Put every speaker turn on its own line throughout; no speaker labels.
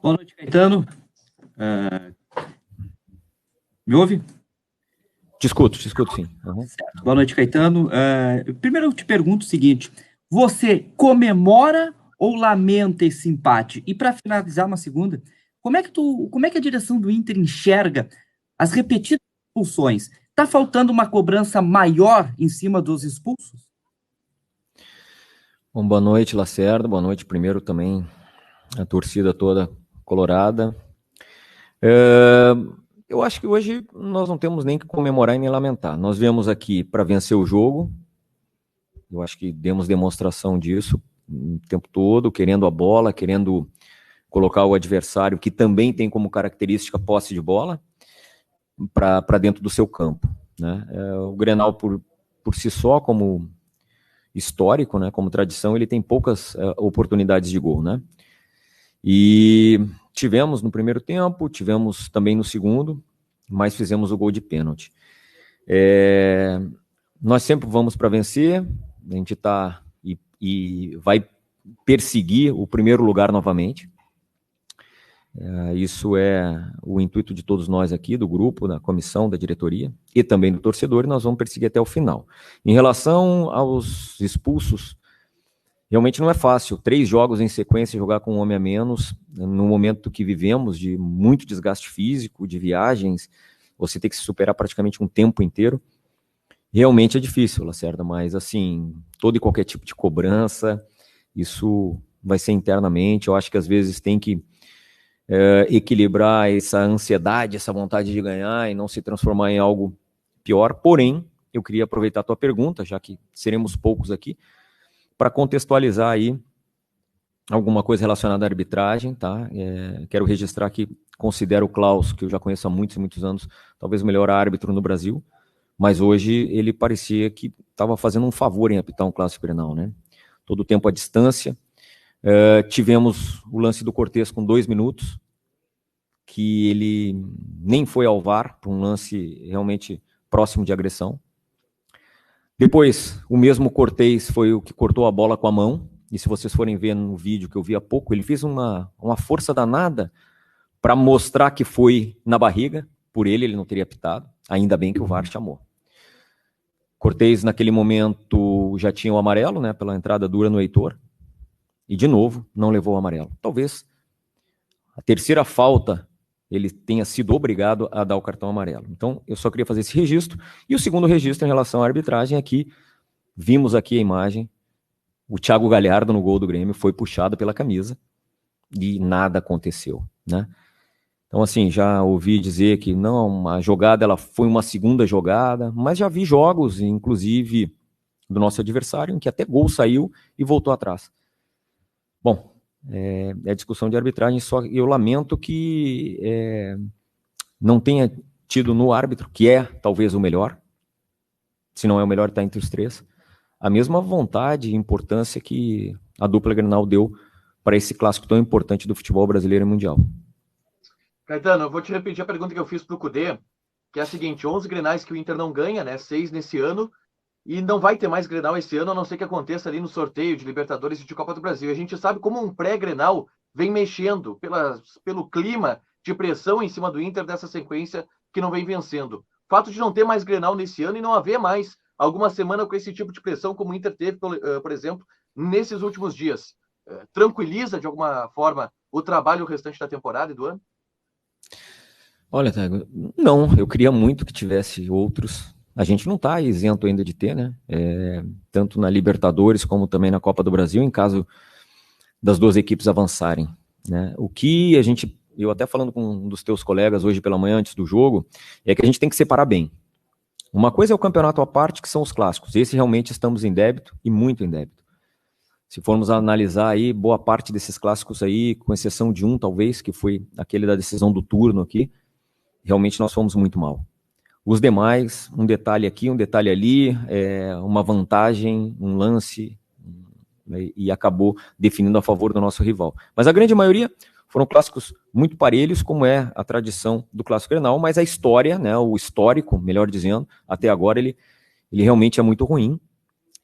Boa noite, Caetano. Me ouve?
Te escuto sim. Uhum.
Certo. Boa noite, Caetano. Primeiro eu te pergunto o seguinte: você comemora ou lamenta esse empate? E para finalizar uma segunda, como é que a direção do Inter enxerga as repetidas expulsões? Está faltando uma cobrança maior em cima dos expulsos?
Bom, boa noite, Lacerda. Boa noite primeiro também a torcida toda colorada. Eu acho que hoje nós não temos nem que comemorar e nem lamentar. Nós viemos aqui para vencer o jogo. Eu acho que demos demonstração disso o tempo todo, querendo a bola, querendo colocar o adversário, que também tem como característica posse de bola, para dentro do seu campo, né? O Grenal, por si só, como histórico, né, como tradição, ele tem poucas oportunidades de gol, né? E tivemos no primeiro tempo, tivemos também no segundo, mas fizemos o gol de pênalti. Nós sempre vamos para vencer, a gente está e vai perseguir o primeiro lugar novamente. Isso é o intuito de todos nós aqui, do grupo, da comissão, da diretoria e também do torcedor, e nós vamos perseguir até o final. Em relação aos expulsos, realmente não é fácil. 3 jogos em sequência, jogar com um homem a menos, no momento que vivemos, de muito desgaste físico, de viagens, você tem que se superar praticamente um tempo inteiro. Realmente é difícil, Lacerda, mas assim, todo e qualquer tipo de cobrança, isso vai ser internamente. Eu acho que às vezes tem que equilibrar essa ansiedade, essa vontade de ganhar e não se transformar em algo pior. Porém, eu queria aproveitar a tua pergunta, já que seremos poucos aqui, para contextualizar aí alguma coisa relacionada à arbitragem, tá? Quero registrar que considero o Klaus, que eu já conheço há muitos e muitos anos, talvez o melhor árbitro no Brasil, mas hoje ele parecia que estava fazendo um favor em apitar um clássico Grenal, né? Todo o tempo à distância. Tivemos o lance do Cortez com 2 minutos, que ele nem foi ao VAR, para um lance realmente próximo de agressão. Depois, o mesmo Cortez foi o que cortou a bola com a mão, e se vocês forem ver no vídeo que eu vi há pouco, ele fez uma força danada para mostrar que foi na barriga, por ele não teria apitado, ainda bem que o VAR chamou. Cortez, naquele momento, já tinha o amarelo, né, pela entrada dura no Heitor, e de novo, não levou o amarelo. Talvez a terceira falta ele tenha sido obrigado a dar o cartão amarelo. Então, eu só queria fazer esse registro. E o segundo registro em relação à arbitragem é que vimos aqui a imagem, o Thiago Galhardo no gol do Grêmio foi puxado pela camisa e nada aconteceu, né? Então, assim, já ouvi dizer que não, a jogada ela foi uma segunda jogada, mas já vi jogos, inclusive do nosso adversário, em que até gol saiu e voltou atrás. Bom, é discussão de arbitragem, só eu lamento que não tenha tido no árbitro, que é talvez o melhor, se não é o melhor, está entre os 3, a mesma vontade e importância que a dupla Grenal deu para esse clássico tão importante do futebol brasileiro e mundial.
Caetano, eu vou te repetir a pergunta que eu fiz para o Cudê, que é a seguinte: 11 Grenais que o Inter não ganha, né? 6 nesse ano, e não vai ter mais Grenal esse ano, a não ser que aconteça ali no sorteio de Libertadores e de Copa do Brasil. A gente sabe como um pré-Grenal vem mexendo pelo clima de pressão em cima do Inter dessa sequência que não vem vencendo. O fato de não ter mais Grenal nesse ano e não haver mais alguma semana com esse tipo de pressão como o Inter teve, por exemplo, nesses últimos dias, tranquiliza de alguma forma o trabalho restante da temporada e do ano?
Olha, Thiago, não, eu queria muito que tivesse outros. A gente não está isento ainda de ter, né? Tanto na Libertadores como também na Copa do Brasil, em caso das 2 equipes avançarem, né? O que eu até falando com um dos teus colegas hoje pela manhã, antes do jogo, é que a gente tem que separar bem. Uma coisa é o campeonato à parte, que são os clássicos. Esse realmente estamos em débito, e muito em débito. Se formos analisar aí, boa parte desses clássicos aí, com exceção de um talvez, que foi aquele da decisão do turno aqui, realmente nós fomos muito mal. Os demais, um detalhe aqui, um detalhe ali, uma vantagem, um lance, e acabou definindo a favor do nosso rival. Mas a grande maioria foram clássicos muito parelhos, como é a tradição do Clássico Grenal, mas a história, né, o histórico, melhor dizendo, até agora ele realmente é muito ruim.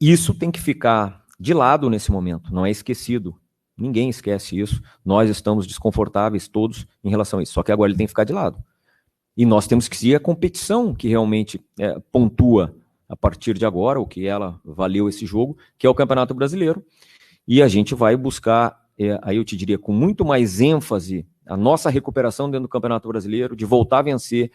Isso tem que ficar de lado nesse momento, não é esquecido. Ninguém esquece isso. Nós estamos desconfortáveis todos em relação a isso. Só que agora ele tem que ficar de lado. E nós temos que seguir a competição que realmente pontua a partir de agora, o que ela valeu esse jogo, que é o Campeonato Brasileiro. E a gente vai buscar, aí eu te diria, com muito mais ênfase, a nossa recuperação dentro do Campeonato Brasileiro, de voltar a vencer,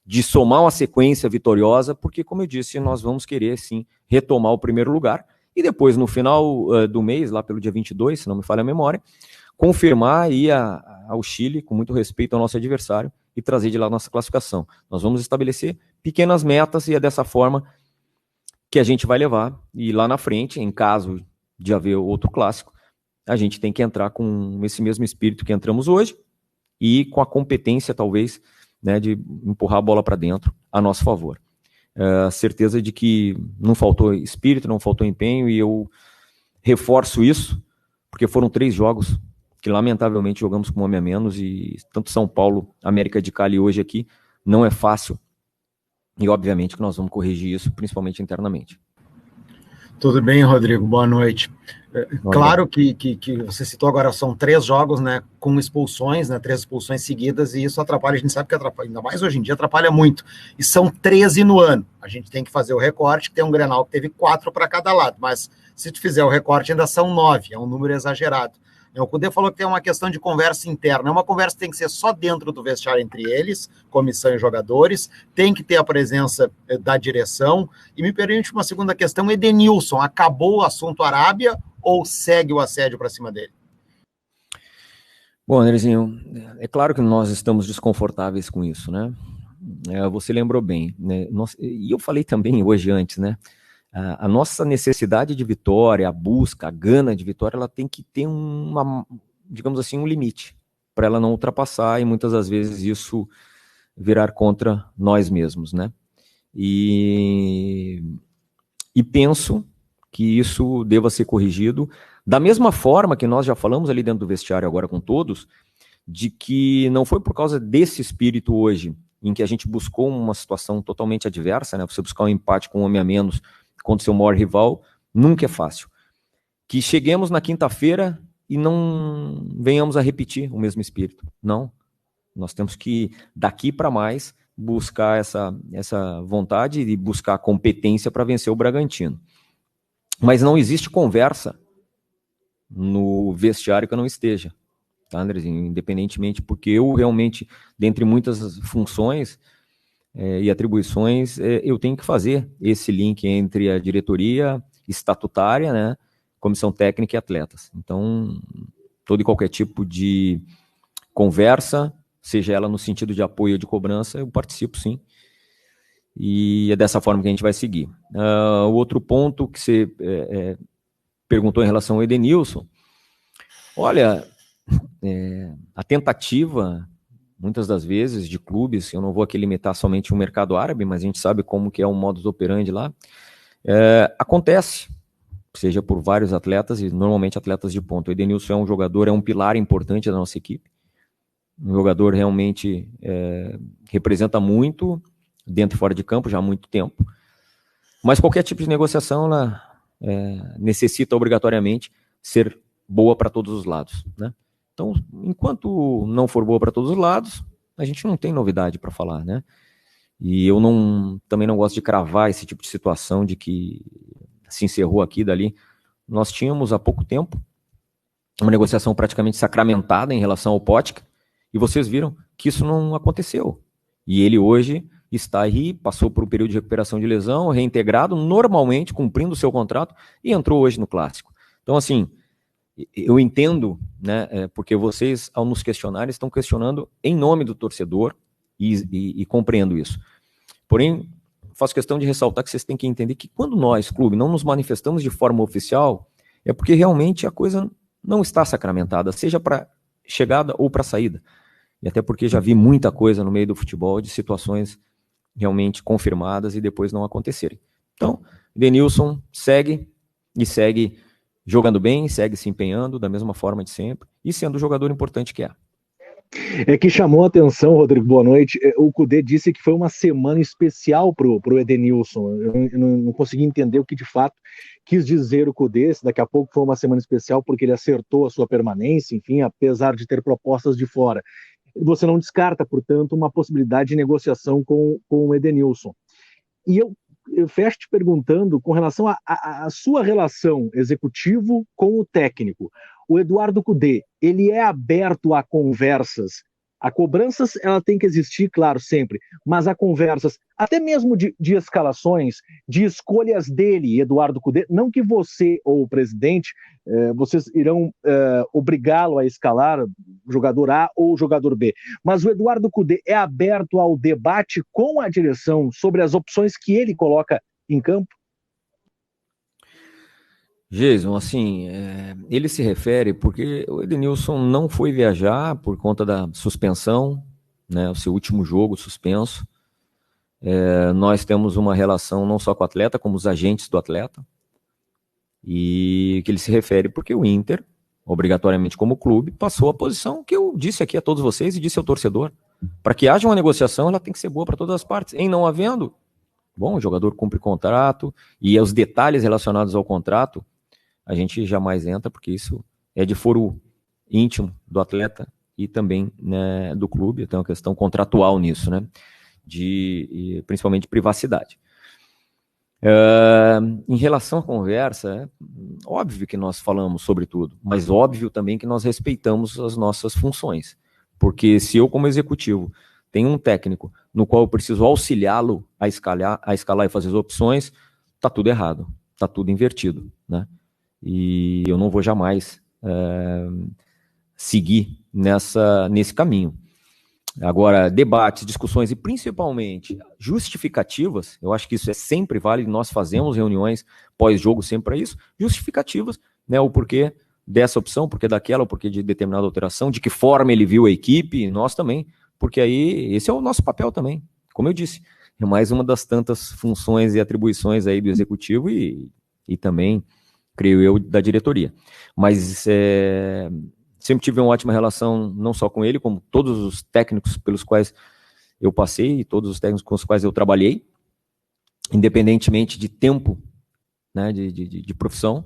de somar uma sequência vitoriosa, porque, como eu disse, nós vamos querer, sim, retomar o primeiro lugar. E depois, no final do mês, lá pelo dia 22, se não me falha a memória, confirmar ir ao Chile, com muito respeito ao nosso adversário, e trazer de lá a nossa classificação. Nós vamos estabelecer pequenas metas e é dessa forma que a gente vai levar. E lá na frente, em caso de haver outro clássico, a gente tem que entrar com esse mesmo espírito que entramos hoje e com a competência, talvez, né, de empurrar a bola para dentro a nosso favor. Certeza de que não faltou espírito, não faltou empenho, e eu reforço isso, porque foram 3 jogos que lamentavelmente jogamos com um homem a menos, e tanto São Paulo, América de Cali hoje aqui, não é fácil, e obviamente que nós vamos corrigir isso, principalmente internamente.
Tudo bem, Rodrigo? Boa noite. Claro que você citou agora, são 3 jogos, né, com expulsões, né, 3 expulsões seguidas, e isso atrapalha, a gente sabe que atrapalha, ainda mais hoje em dia, atrapalha muito. E são 13 no ano. A gente tem que fazer o recorte, que tem um Grenal que teve 4 para cada lado, mas se tu fizer o recorte ainda são 9, é um número exagerado. O Cudê falou que tem uma questão de conversa interna, é uma conversa que tem que ser só dentro do vestiário entre eles, comissão e jogadores, tem que ter a presença da direção. E me permite uma segunda questão: Edenilson, acabou o assunto Arábia ou segue o assédio para cima dele?
Bom, Andrezinho, é claro que nós estamos desconfortáveis com isso, né? Você lembrou bem, né? E eu falei também hoje antes, né? A nossa necessidade de vitória, a busca, a gana de vitória, ela tem que ter digamos assim, um limite, para ela não ultrapassar e muitas das vezes isso virar contra nós mesmos, né? E penso que isso deva ser corrigido, da mesma forma que nós já falamos ali dentro do vestiário agora com todos, de que não foi por causa desse espírito hoje, em que a gente buscou uma situação totalmente adversa, né? Você buscar um empate com um homem a menos contra o seu maior rival, nunca é fácil. Que cheguemos na quinta-feira e não venhamos a repetir o mesmo espírito. Não. Nós temos que, daqui para mais, buscar essa vontade e buscar competência para vencer o Bragantino. Mas não existe conversa no vestiário que eu não esteja, tá, Andrezinho? Independentemente, porque eu realmente, dentre muitas funções e atribuições, eu tenho que fazer esse link entre a diretoria estatutária, né, comissão técnica e atletas. Então, todo e qualquer tipo de conversa, seja ela no sentido de apoio ou de cobrança, eu participo, sim. E é dessa forma que a gente vai seguir. O outro ponto que você perguntou em relação ao Edenilson, olha, a tentativa, muitas das vezes, de clubes, eu não vou aqui limitar somente o mercado árabe, mas a gente sabe como que é o modus operandi lá, acontece, seja por vários atletas, e normalmente atletas de ponta. O Edenilson é um jogador, é um pilar importante da nossa equipe, um jogador realmente representa muito, dentro e fora de campo, já há muito tempo, mas qualquer tipo de negociação, ela necessita obrigatoriamente ser boa para todos os lados, né? Então, enquanto não for boa para todos os lados, a gente não tem novidade para falar, né? E eu também não gosto de cravar esse tipo de situação de que se encerrou aqui e dali. Nós tínhamos há pouco tempo uma negociação praticamente sacramentada em relação ao Potka, e vocês viram que isso não aconteceu. E ele hoje está aí, passou por um período de recuperação de lesão, reintegrado, normalmente cumprindo o seu contrato, e entrou hoje no Clássico. Então, assim, eu entendo, né, porque vocês, ao nos questionarem, estão questionando em nome do torcedor, e compreendo isso. Porém, faço questão de ressaltar que vocês têm que entender que quando nós, clube, não nos manifestamos de forma oficial, é porque realmente a coisa não está sacramentada, seja para chegada ou para saída. E até porque já vi muita coisa no meio do futebol de situações realmente confirmadas e depois não acontecerem. Então, Edenilson segue jogando bem, segue se empenhando da mesma forma de sempre e sendo o jogador importante que é.
É que chamou a atenção, Rodrigo, boa noite. O Cudê disse que foi uma semana especial para o Edenilson. Eu não consegui entender o que de fato quis dizer o Cudê. Se daqui a pouco foi uma semana especial porque ele acertou a sua permanência, enfim, apesar de ter propostas de fora. Você não descarta, portanto, uma possibilidade de negociação com o Edenilson. E eu fecho te perguntando com relação à sua relação executivo com o técnico. O Eduardo Cudê, ele é aberto a conversas. A cobranças, ela tem que existir, claro, sempre, mas há conversas, até mesmo de escalações, de escolhas dele, Eduardo Cudê, não que você ou o presidente, vocês irão obrigá-lo a escalar o jogador A ou o jogador B, mas o Eduardo Cudê é aberto ao debate com a direção sobre as opções que ele coloca em campo?
Jason, assim, ele se refere porque o Edenilson não foi viajar por conta da suspensão, né, o seu último jogo suspenso. Nós temos uma relação não só com o atleta, como os agentes do atleta, e que ele se refere porque o Inter, obrigatoriamente como clube, passou a posição que eu disse aqui a todos vocês e disse ao torcedor. Para que haja uma negociação, ela tem que ser boa para todas as partes. Em não havendo, bom, o jogador cumpre contrato, e os detalhes relacionados ao contrato, a gente jamais entra, porque isso é de foro íntimo do atleta e também, né, do clube. Tem uma questão contratual nisso, né, principalmente de privacidade. Em relação à conversa, óbvio que nós falamos sobre tudo, mas óbvio também que nós respeitamos as nossas funções, porque se eu, como executivo, tenho um técnico no qual eu preciso auxiliá-lo a escalar e fazer as opções, tá tudo errado, tá tudo invertido, né? E eu não vou jamais seguir nesse caminho. Agora, debates, discussões e principalmente justificativas, eu acho que isso é sempre válido, nós fazemos reuniões pós-jogo sempre para isso, justificativas, né, o porquê dessa opção, o porquê daquela, o porquê de determinada alteração, de que forma ele viu a equipe, nós também, porque aí esse é o nosso papel também, como eu disse, é mais uma das tantas funções e atribuições aí do executivo e também, creio eu, da diretoria. Mas sempre tive uma ótima relação, não só com ele, como todos os técnicos pelos quais eu passei, e todos os técnicos com os quais eu trabalhei, independentemente de tempo, né, de profissão,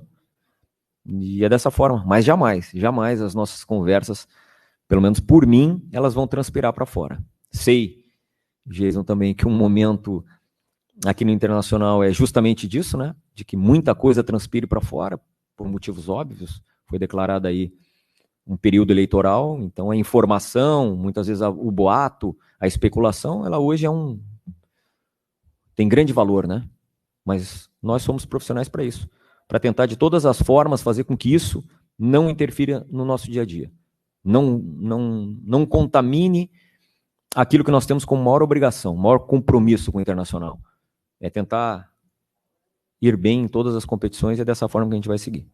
e é dessa forma. Mas jamais as nossas conversas, pelo menos por mim, elas vão transpirar para fora. Sei, Jason, também que um momento aqui no Internacional é justamente disso, né? De que muita coisa transpire para fora, por motivos óbvios. Foi declarado aí um período eleitoral, então a informação, muitas vezes o boato, a especulação, ela hoje tem grande valor, né? Mas nós somos profissionais para isso, para tentar de todas as formas fazer com que isso não interfira no nosso dia a dia. Não contamine aquilo que nós temos como maior obrigação, maior compromisso com o Internacional. É tentar ir bem em todas as competições e é dessa forma que a gente vai seguir.